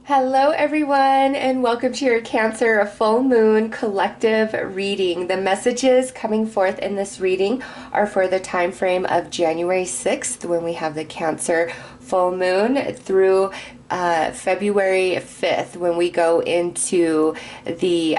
Hello, everyone, and welcome to your Cancer Full Moon Collective reading. The messages coming forth in this reading are for the time frame of January 6th, when we have the Cancer Full Moon, through February 5th, when we go into the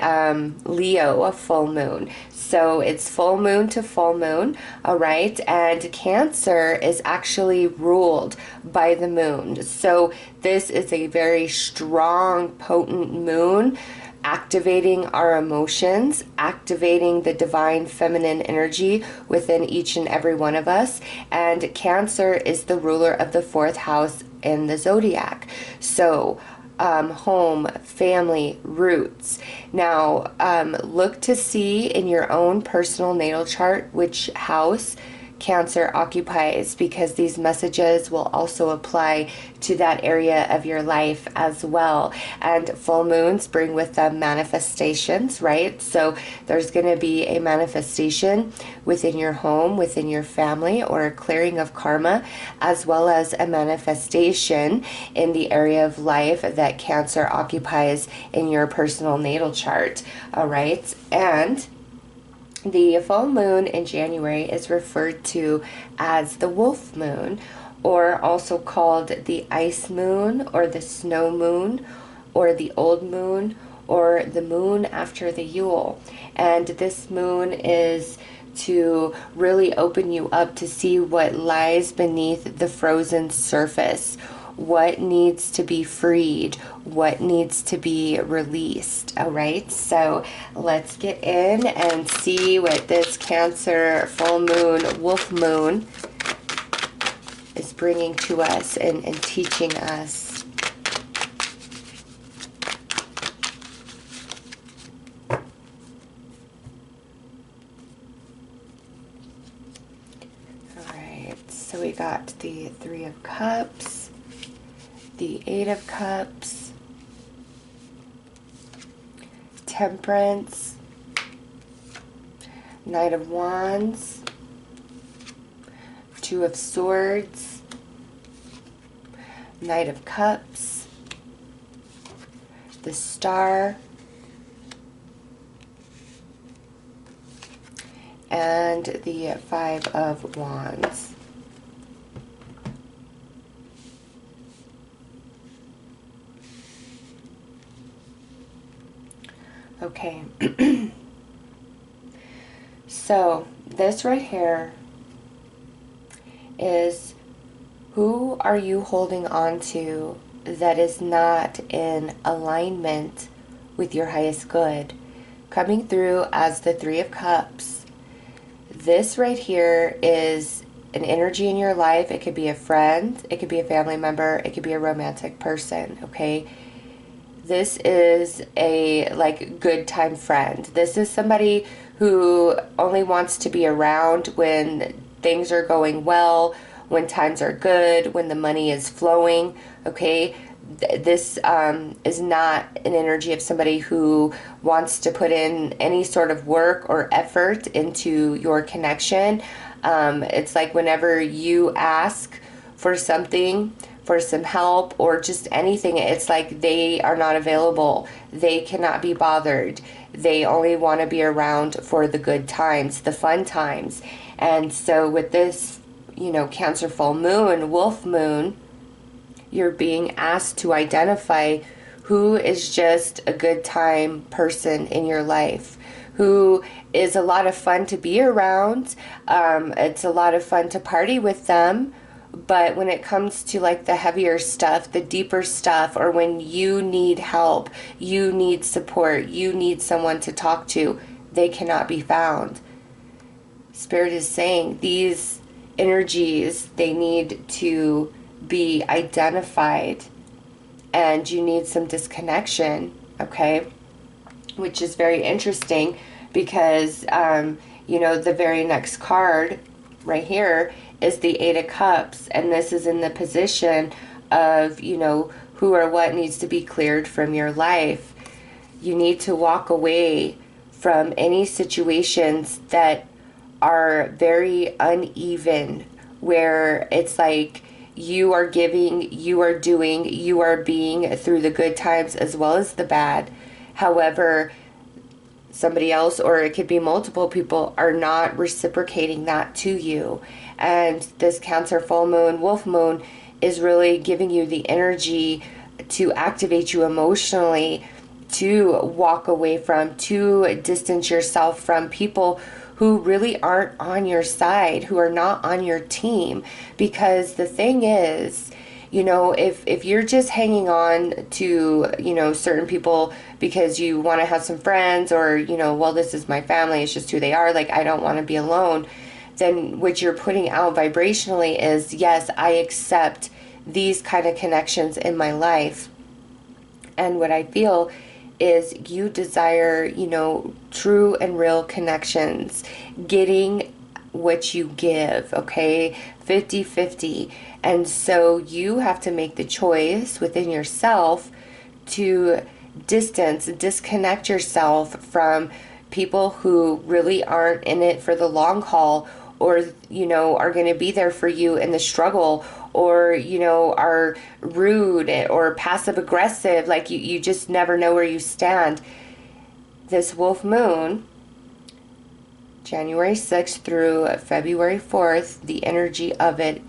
Leo full moon. So it's full moon to full moon, all right? And Cancer is actually ruled by the moon. So this is a very strong, potent moon, activating our emotions, activating the divine feminine energy within each and every one of us. And Cancer is the ruler of the fourth house in the zodiac. So home, family, roots. Now, look to see in your own personal natal chart which house Cancer occupies, because these messages will also apply to that area of your life as well. And full moons bring with them manifestations, right? So there's going to be a manifestation within your home, within your family, or a clearing of karma, as well as a manifestation in the area of life that Cancer occupies in your personal natal chart. All right. And the full moon in January is referred to as the wolf moon, or also called the ice moon, or the snow moon, or the old moon, or the moon after the Yule. And this moon is to really open you up to see what lies beneath the frozen surface, what needs to be freed, what needs to be released. All right, so let's get in and see what this Cancer full moon, wolf moon, is bringing to us and teaching us. All right, so we got the Three of Cups, the Eight of Cups, Temperance, Knight of Wands, Two of Swords, Knight of Cups, the Star, and the Five of Wands. Okay, so this right here is, who are you holding on to that is not in alignment with your highest good? Coming through as the Three of Cups, this right here is an energy in your life. It could be a friend, it could be a family member, it could be a romantic person, okay? This is a good time friend. This is somebody who only wants to be around when things are going well, when times are good, when the money is flowing, okay? This is not an energy of somebody who wants to put in any sort of work or effort into your connection. It's like whenever you ask for something, for some help or just anything, it's like they are not available. They cannot be bothered. They only want to be around for the good times, the fun times. And so with this, Cancer full moon, wolf moon, you're being asked to identify who is just a good time person in your life, who is a lot of fun to be around. It's a lot of fun to party with them. But when it comes to the heavier stuff, the deeper stuff, or when you need help, you need support, you need someone to talk to, they cannot be found. Spirit is saying these energies, they need to be identified, and you need some disconnection, okay? Which is very interesting because, the very next card right here is the Eight of Cups, and this is in the position of, who or what needs to be cleared from your life. You need to walk away from any situations that are very uneven, where it's like you are giving, you are doing, you are being through the good times as well as the bad. However, somebody else, or it could be multiple people, are not reciprocating that to you. And this Cancer full moon, wolf moon, is really giving you the energy to activate you emotionally, to walk away from, to distance yourself from people who really aren't on your side, who are not on your team. Because the thing is, if you're just hanging on to, certain people because you want to have some friends, or, well, this is my family, it's just who they are, like, I don't want to be alone, then what you're putting out vibrationally is, yes, I accept these kind of connections in my life. And what I feel is you desire, true and real connections, getting what you give, okay? 50-50. And so you have to make the choice within yourself to disconnect yourself from people who really aren't in it for the long haul, or, are going to be there for you in the struggle, or, are rude or passive aggressive. Like, you just never know where you stand. This wolf moon, January 6th through February 4th, the energy of it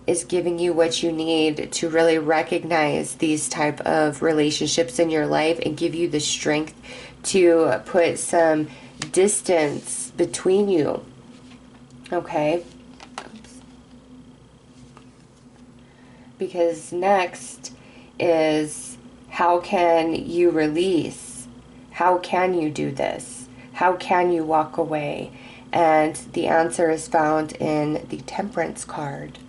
is giving you what you need to really recognize these type of relationships in your life and give you the strength to put some distance between you. Okay? Because next is, how can you release? How can you do this? How can you walk away? And the answer is found in the Temperance card.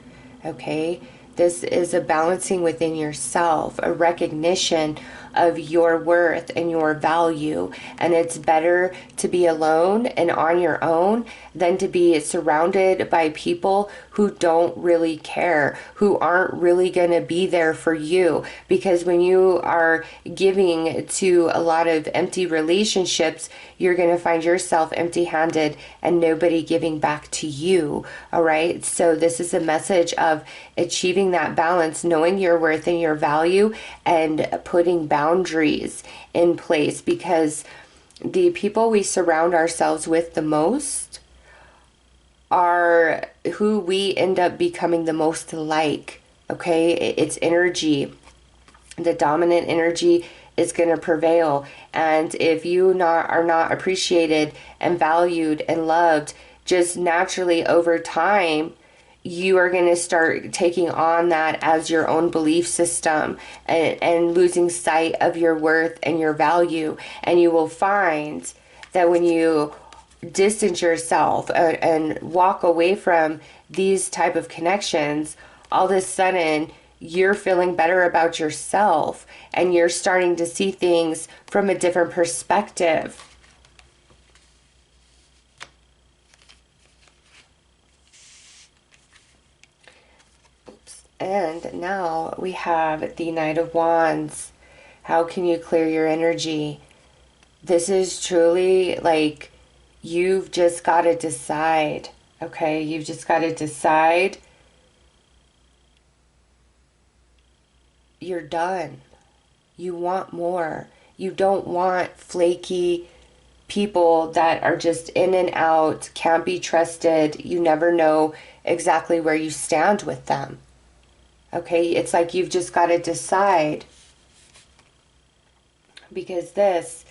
Okay? This is a balancing within yourself, a recognition of your worth and your value. And it's better to be alone and on your own than to be surrounded by people who don't really care, who aren't really going to be there for you. Because when you are giving to a lot of empty relationships, you're going to find yourself empty-handed and nobody giving back to you. All right? So this is a message of achieving that balance, knowing your worth and your value, and putting boundaries in place. Because the people we surround ourselves with the most are who we end up becoming the most like. Okay? It's energy. The dominant energy is going to prevail. And if you are not appreciated and valued and loved, just naturally over time, you are going to start taking on that as your own belief system, and losing sight of your worth and your value. And you will find that when you distance yourself and walk away from these type of connections, all of a sudden you're feeling better about yourself and you're starting to see things from a different perspective. And now we have the Knight of Wands. How can you clear your energy? This is truly like, you've just got to decide. Okay, you've just got to decide. You're done. You want more. You don't want flaky people that are just in and out, can't be trusted. You never know exactly where you stand with them. Okay, it's like you've just got to decide. Because this,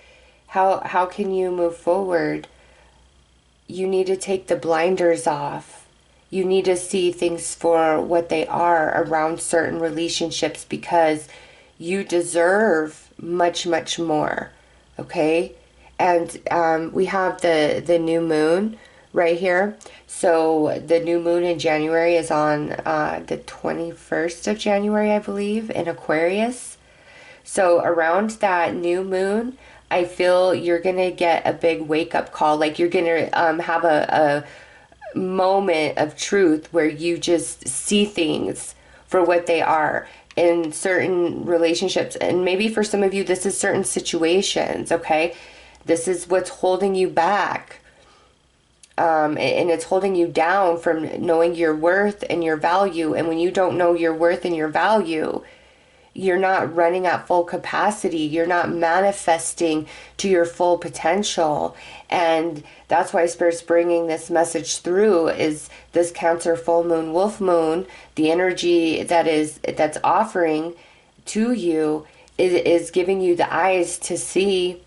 how can you move forward? You need to take the blinders off. You need to see things for what they are around certain relationships, because you deserve much, much more. Okay? And we have the new moon right here. So the new moon in January is on the 21st of January, I believe, in Aquarius. So around that new moon, I feel you're going to get a big wake-up call. Like, you're going to have a moment of truth where you just see things for what they are in certain relationships. And maybe for some of you, this is certain situations, okay? This is what's holding you back. and it's holding you down from knowing your worth and your value. And when you don't know your worth and your value, you're not running at full capacity. You're not manifesting to your full potential. And that's why Spirit's bringing this message through, is this Cancer full moon, wolf moon, the energy that's offering to you is giving you the eyes to see,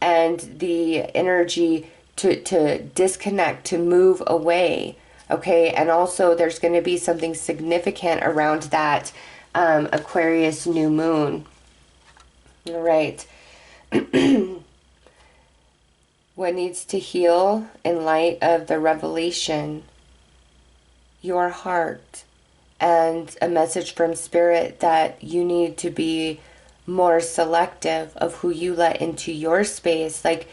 and the energy to disconnect, to move away. Okay, and also there's going to be something significant around that Aquarius new moon. All right. What needs to heal in light of the revelation? Your heart. And a message from Spirit that you need to be more selective of who you let into your space. Like,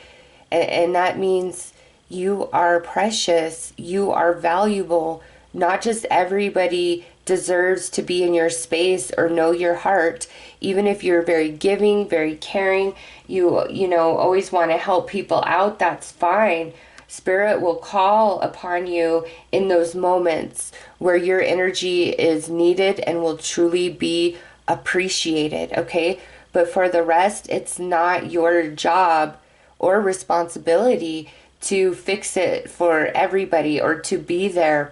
and that means you are precious, you are valuable. Not just everybody deserves to be in your space or know your heart. Even if you're very giving, very caring, you know, always want to help people out, that's fine. Spirit will call upon you in those moments where your energy is needed and will truly be appreciated, okay? But for the rest, it's not your job or responsibility to fix it for everybody or to be there.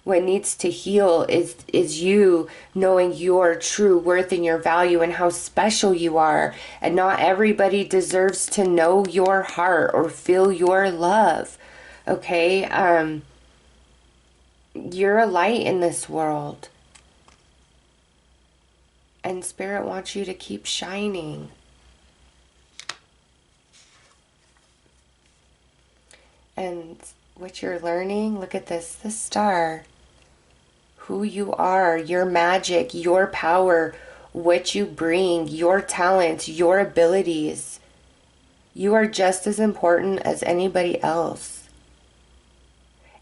What needs to heal is you knowing your true worth and your value and how special you are. And not everybody deserves to know your heart or feel your love. Okay? You're a light in this world. And Spirit wants you to keep shining. And what you're learning, look at this, the star. Who you are, your magic, your power, what you bring, your talents, your abilities. You are just as important as anybody else.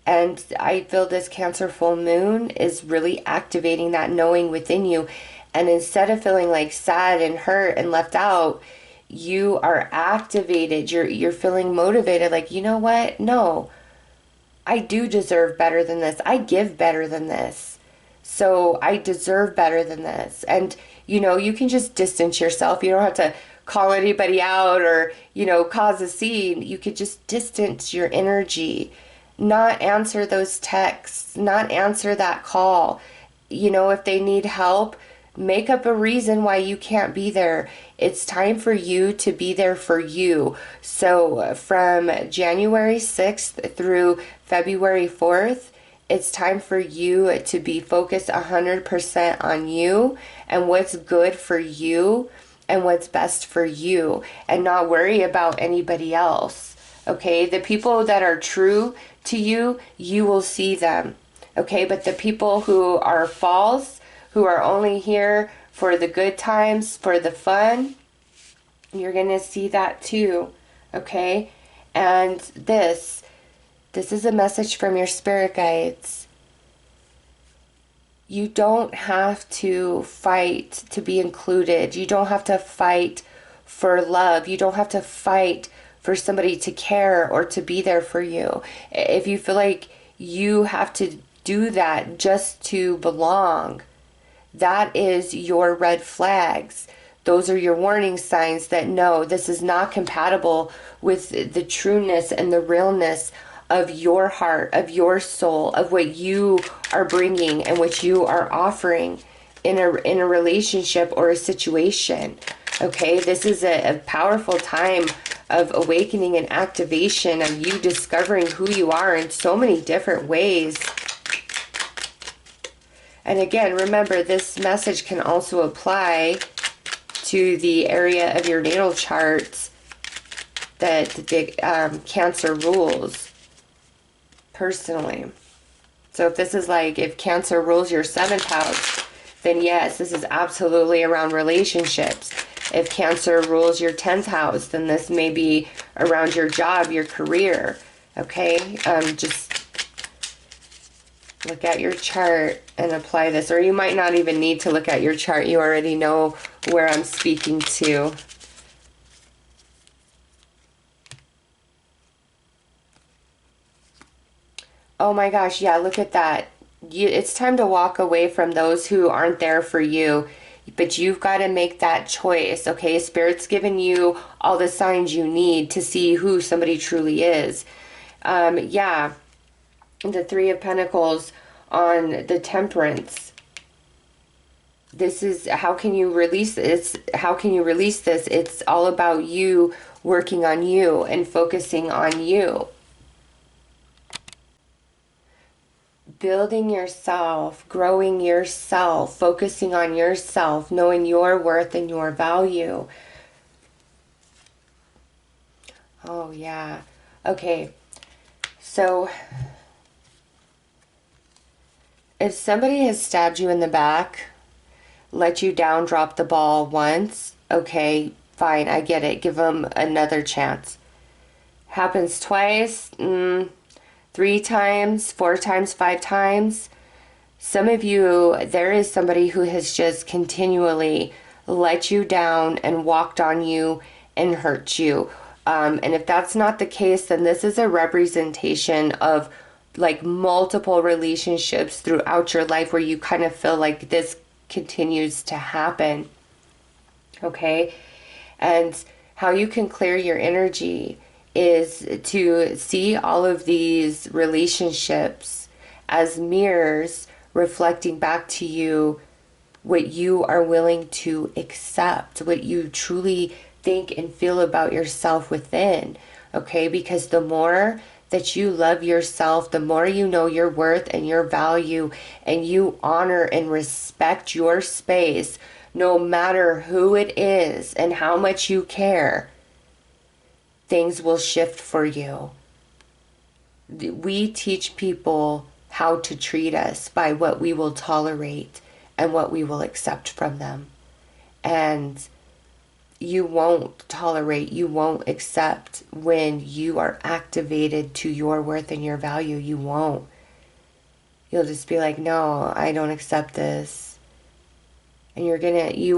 And I feel this Cancer full moon is really activating that knowing within you. And instead of feeling like sad and hurt and left out, you are activated. You're feeling motivated. Like, you know what? No, I do deserve better than this. I give better than this. So I deserve better than this. And, you know, you can just distance yourself. You don't have to call anybody out or, you know, cause a scene. You could just distance your energy, not answer those texts, not answer that call. You know, if they need help, make up a reason why you can't be there. It's time for you to be there for you. So from January 6th through February 4th, it's time for you to be focused 100% on you and what's good for you and what's best for you, and not worry about anybody else. Okay, the people that are true to you, you will see them. Okay, but the people who are false, who are only here for the good times, for the fun, you're going to see that too. Okay, and this is a message from your spirit guides. You don't have to fight to be included. You don't have to fight for love. You don't have to fight for somebody to care or to be there for you. If you feel like you have to do that just to belong, that is your red flags. Those are your warning signs that no, this is not compatible with the trueness and the realness of your heart, of your soul, of what you are bringing and what you are offering in a relationship or a situation. Okay, this is a powerful time of awakening and activation, of you discovering who you are in so many different ways. And again, remember, this message can also apply to the area of your natal chart that the Cancer rules personally. So if this is like, if Cancer rules your 7th house, then yes, this is absolutely around relationships. If Cancer rules your 10th house, then this may be around your job, your career. Okay, just look at your chart and apply this. Or you might not even need to look at your chart. You already know where I'm speaking to. Oh my gosh, yeah, look at that. It's time to walk away from those who aren't there for you, but you've got to make that choice, okay? Spirit's given you all the signs you need to see who somebody truly is. Yeah, the Three of Pentacles on the Temperance. This is, how can you release this? How can you release this? It's all about you working on you and focusing on you. Building yourself, growing yourself, focusing on yourself, knowing your worth and your value. Oh, yeah. Okay. So, if somebody has stabbed you in the back, let you down, drop the ball once, okay, fine, I get it. Give them another chance. Happens twice, 3 times, 4 times, 5 times. Some of you, there is somebody who has just continually let you down and walked on you and hurt you. And if that's not the case, then this is a representation of like multiple relationships throughout your life where you kind of feel like this continues to happen. Okay? And how you can clear your energy is to see all of these relationships as mirrors reflecting back to you what you are willing to accept, what you truly think and feel about yourself within. Okay? Because the more that you love yourself, the more you know your worth and your value, and you honor and respect your space, no matter who it is and how much you care, things will shift for you. We teach people how to treat us by what we will tolerate and what we will accept from them. And you won't tolerate, you won't accept when you are activated to your worth and your value. You won't. You'll just be like, no, I don't accept this. And you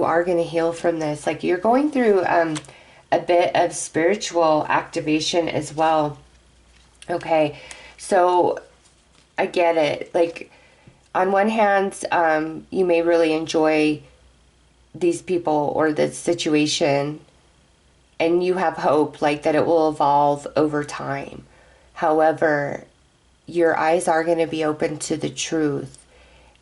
are gonna heal from this. Like, you're going through a bit of spiritual activation as well. Okay, so I get it. Like, on one hand, you may really enjoy these people or this situation, and you have hope like that it will evolve over time. However, your eyes are going to be open to the truth,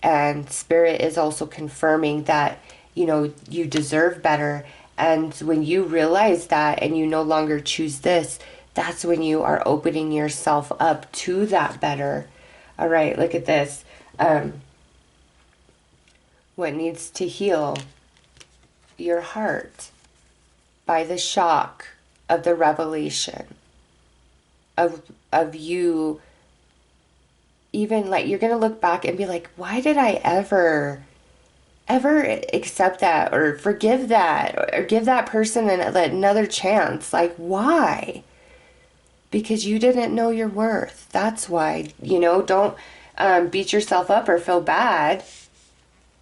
and Spirit is also confirming that, you know, you deserve better. And when you realize that and you no longer choose this, that's when you are opening yourself up to that better. All right, look at this. What needs to heal? Your heart, by the shock of the revelation of you. Even like, you're gonna look back and be like, why did I ever accept that or forgive that or give that person another chance? Like, why? Because you didn't know your worth. That's why. You know, don't beat yourself up or feel bad.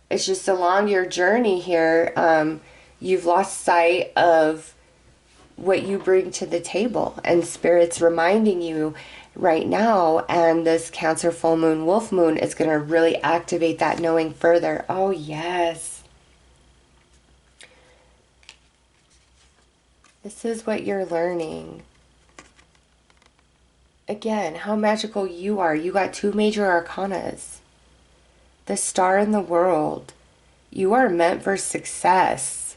It's just along your journey here, you've lost sight of what you bring to the table. And Spirit's reminding you right now, and this Cancer full moon, wolf moon is going to really activate that knowing further. Oh, yes. This is what you're learning. Again, how magical you are. You got 2 major arcanas. The star in the world. You are meant for success.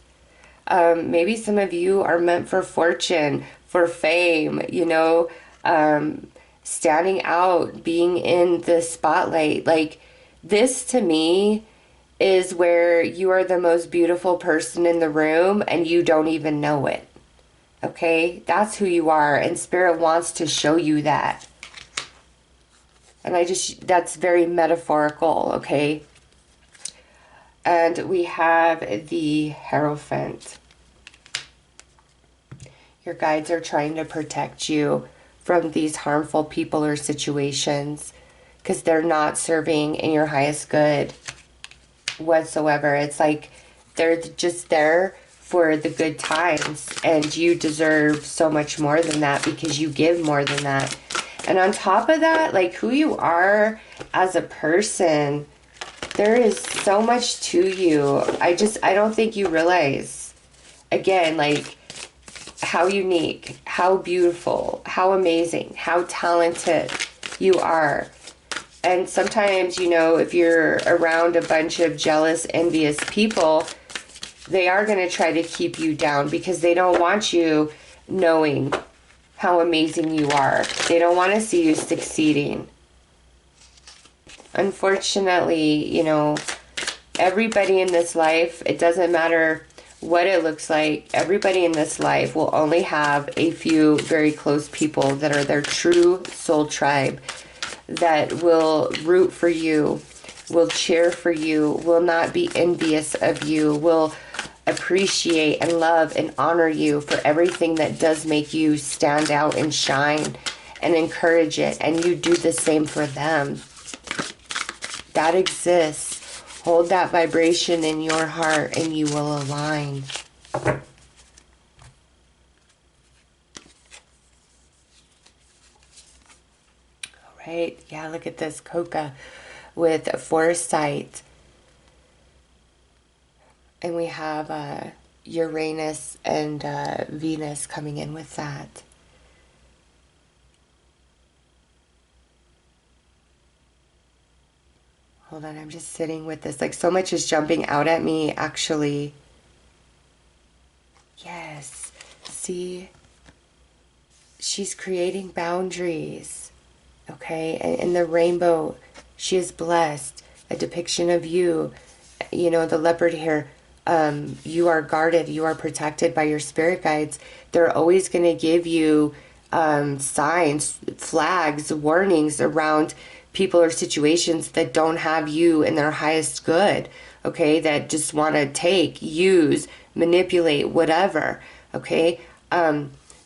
Maybe some of you are meant for fortune, for fame, you know, standing out, being in the spotlight. Like, this to me is where you are the most beautiful person in the room and you don't even know it. Okay? That's who you are, and Spirit wants to show you that. And that's very metaphorical, okay? And we have the Hierophant. Your guides are trying to protect you from these harmful people or situations because they're not serving in your highest good whatsoever. It's like they're just there for the good times, and you deserve so much more than that because you give more than that. And on top of that, like who you are as a person, there is so much to you. I don't think you realize, again, like how unique, how beautiful, how amazing, how talented you are. And sometimes, you know, if you're around a bunch of jealous, envious people, they are going to try to keep you down because they don't want you knowing how amazing you are. They don't want to see you succeeding. Unfortunately, you know, everybody in this life, it doesn't matter what it looks like, everybody in this life will only have a few very close people that are their true soul tribe, that will root for you, will cheer for you, will not be envious of you, will appreciate and love and honor you for everything that does make you stand out and shine, and encourage it. And you do the same for them. That exists. Hold that vibration in your heart and you will align. All right. Yeah, look at this Coca with foresight. And we have Uranus and Venus coming in with that. Hold on, I'm just sitting with this. Like, so much is jumping out at me, actually. Yes. See? She's creating boundaries. Okay? And in the rainbow, she is blessed. A depiction of you. You know, the leopard here. You are guarded. You are protected by your spirit guides. They're always going to give you signs, flags, warnings around people or situations that don't have you in their highest good, okay, that just want to take, use, manipulate, whatever, okay.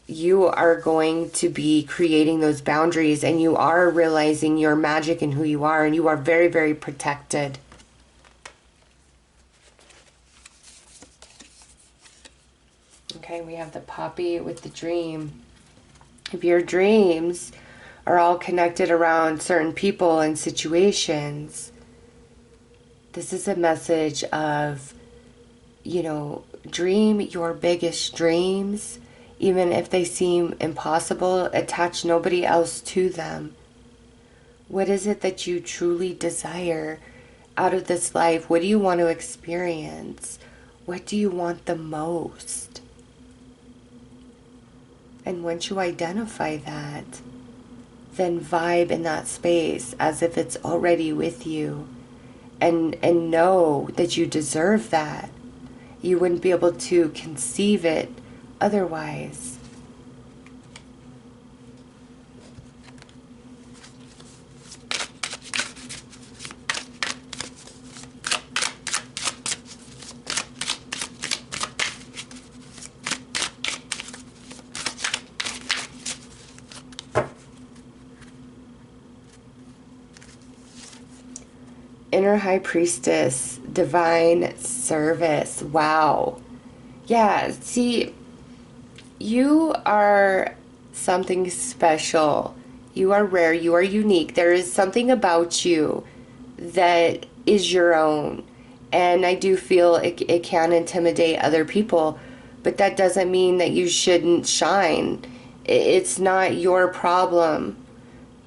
You are going to be creating those boundaries, and you are realizing your magic and who you are, and you are very, very protected. Okay, we have the poppy with the dream. If your dreams are all connected around certain people and situations, this is a message of, you know, dream your biggest dreams, even if they seem impossible. Attach nobody else to them. What is it that you truly desire out of this life? What do you want to experience? What do you want the most? And once you identify that, then vibe in that space as if it's already with you, and know that you deserve that. You wouldn't be able to conceive it otherwise. Inner High Priestess, divine service. Wow. Yeah, see, you are something special. You are rare. You are unique. There is something about you that is your own. And I do feel it can intimidate other people, but that doesn't mean that you shouldn't shine. It's not your problem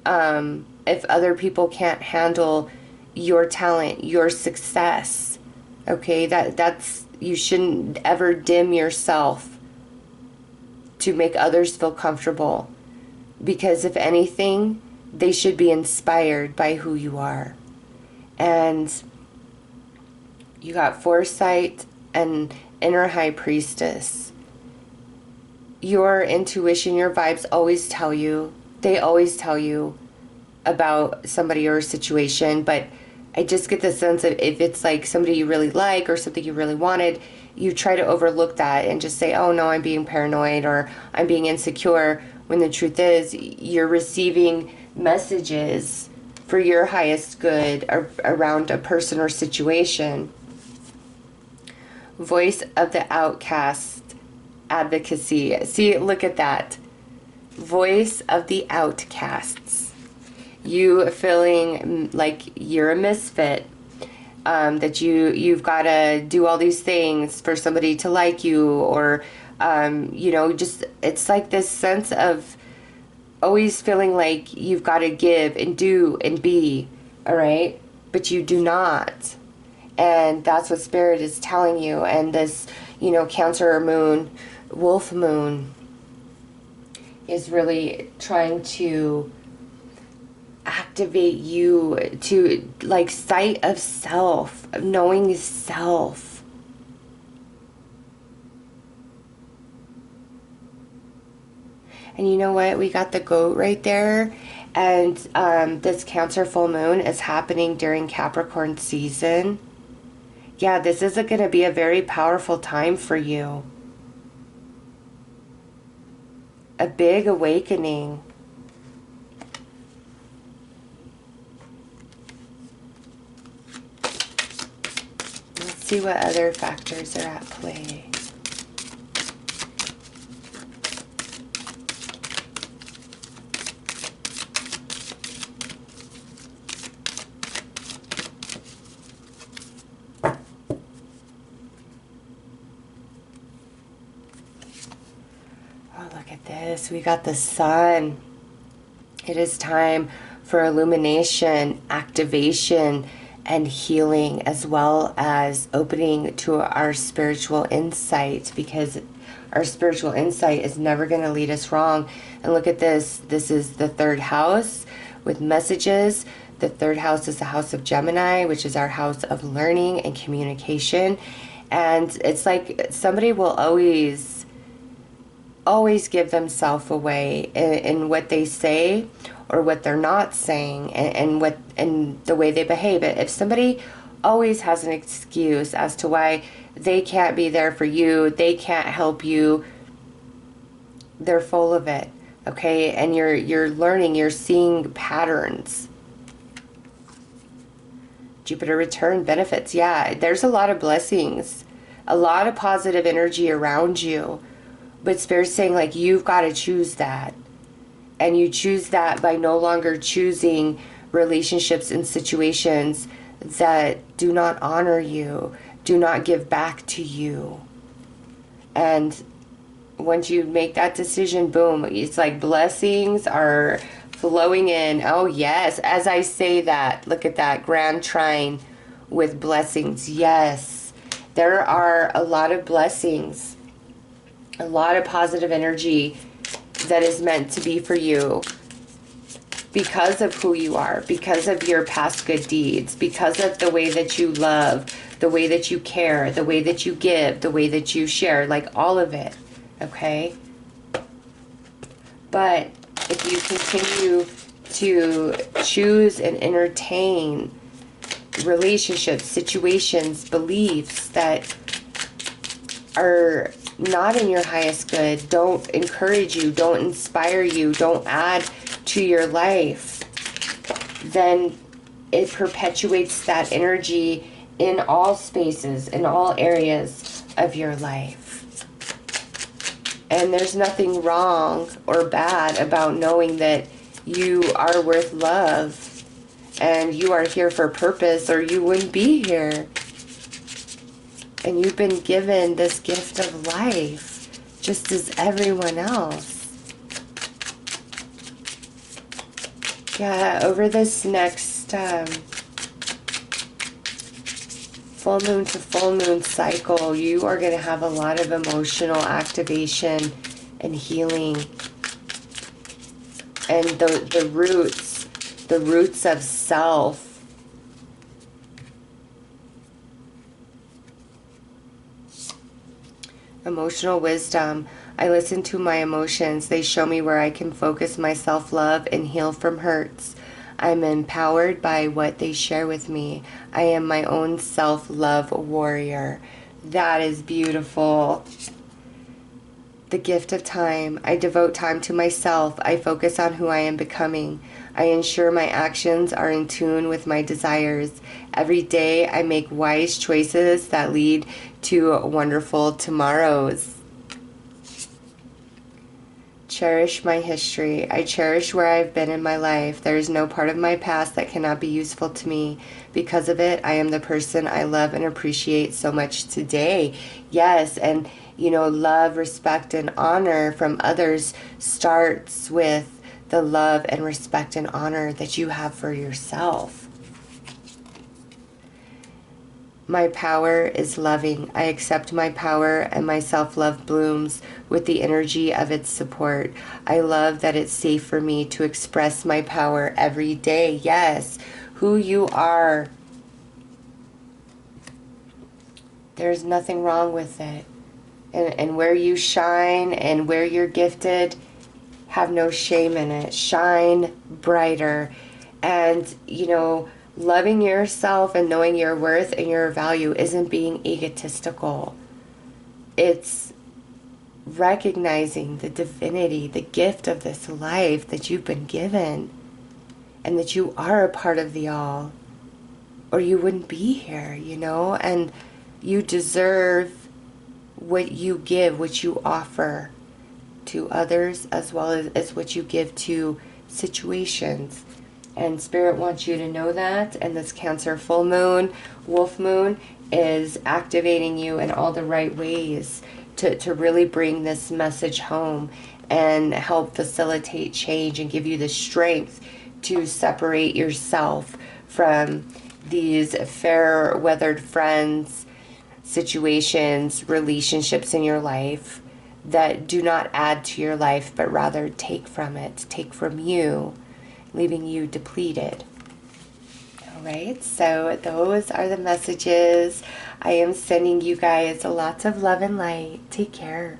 if other people can't handle your talent, your success. Okay, that's you shouldn't ever dim yourself to make others feel comfortable, because if anything, they should be inspired by who you are. And you got foresight and inner high priestess. Your intuition, your vibes always tell you, they always tell you about somebody or a situation, but I just get the sense of if it's like somebody you really like or something you really wanted, you try to overlook that and just say, oh no, I'm being paranoid or I'm being insecure, when the truth is you're receiving messages for your highest good around a person or situation. Voice of the outcast, advocacy. See, look at that. voice of the outcasts. You feeling like you're a misfit, that you've got to do all these things for somebody to like you, or you know, just it's like this sense of always feeling like you've got to give and do and be, all right, but you do not. And that's what Spirit is telling you. And this, you know, Cancer moon, wolf moon, is really trying to activate you to like sight of self, of knowing self. And you know what? We got the goat right there. And this Cancer full moon is happening during Capricorn season. Yeah, this is going to be a very powerful time for you. A big awakening. Let's see what other factors are at play. This, we got the sun. It is time for illumination, activation, and healing, as well as opening to our spiritual insight, because our spiritual insight is never going to lead us wrong. And look at this. This is the third house with messages. The third house is the house of Gemini, which is our house of learning and communication. And it's like somebody will always give themselves away in what they say or what they're not saying, and the way they behave. If somebody always has an excuse as to why they can't be there for you, they can't help you, they're full of it. Okay? And you're learning, you're seeing patterns. Jupiter return benefits. Yeah, there's a lot of blessings, a lot of positive energy around you. But Spirit's saying, like, you've got to choose that. And you choose that by no longer choosing relationships and situations that do not honor you, do not give back to you. And once you make that decision, boom, it's like blessings are flowing in. Oh, yes. As I say that, look at that grand trine with blessings. Yes, there are a lot of blessings. A lot of positive energy that is meant to be for you because of who you are, because of your past good deeds, because of the way that you love, the way that you care, the way that you give, the way that you share, like all of it, okay? But if you continue to choose and entertain relationships, situations, beliefs that are not in your highest good, don't encourage you, don't inspire you, don't add to your life, then it perpetuates that energy in all spaces, in all areas of your life. And there's nothing wrong or bad about knowing that you are worth love and you are here for a purpose, or you wouldn't be here. And you've been given this gift of life, just as everyone else. Yeah, over this next full moon to full moon cycle, you are going to have a lot of emotional activation and healing. And the roots of self. Emotional wisdom. I listen to my emotions. They show me where I can focus my self-love and heal from hurts. I'm empowered by what they share with me. I am my own self-love warrior. That is beautiful. The gift of time. I devote time to myself. I focus on who I am becoming. I ensure my actions are in tune with my desires. Every day I make wise choices that lead to wonderful tomorrows. cherish my history. I cherish where I've been in my life. There is no part of my past that cannot be useful to me. Because of it, I am the person I love and appreciate so much today. Yes, and you know, love, respect, and honor from others starts with the love and respect and honor that you have for yourself. My power is loving. I accept my power, and my self-love blooms with the energy of its support. I love that it's safe for me to express my power every day. Yes, who you are. There's nothing wrong with it. And where you shine and where you're gifted, have no shame in it. Shine brighter. And, you know, loving yourself and knowing your worth and your value isn't being egotistical. It's recognizing the divinity, the gift of this life that you've been given, and that you are a part of the all, or you wouldn't be here, you know, and you deserve what you give, what you offer to others, as well as what you give to situations. And Spirit wants you to know that. And this Cancer full moon, wolf moon, is activating you in all the right ways to really bring this message home and help facilitate change and give you the strength to separate yourself from these fair-weathered friends, situations, relationships in your life that do not add to your life, but rather take from it, take from you, leaving you depleted. All right, so those are the messages. I am sending you guys lots of love and light. Take care.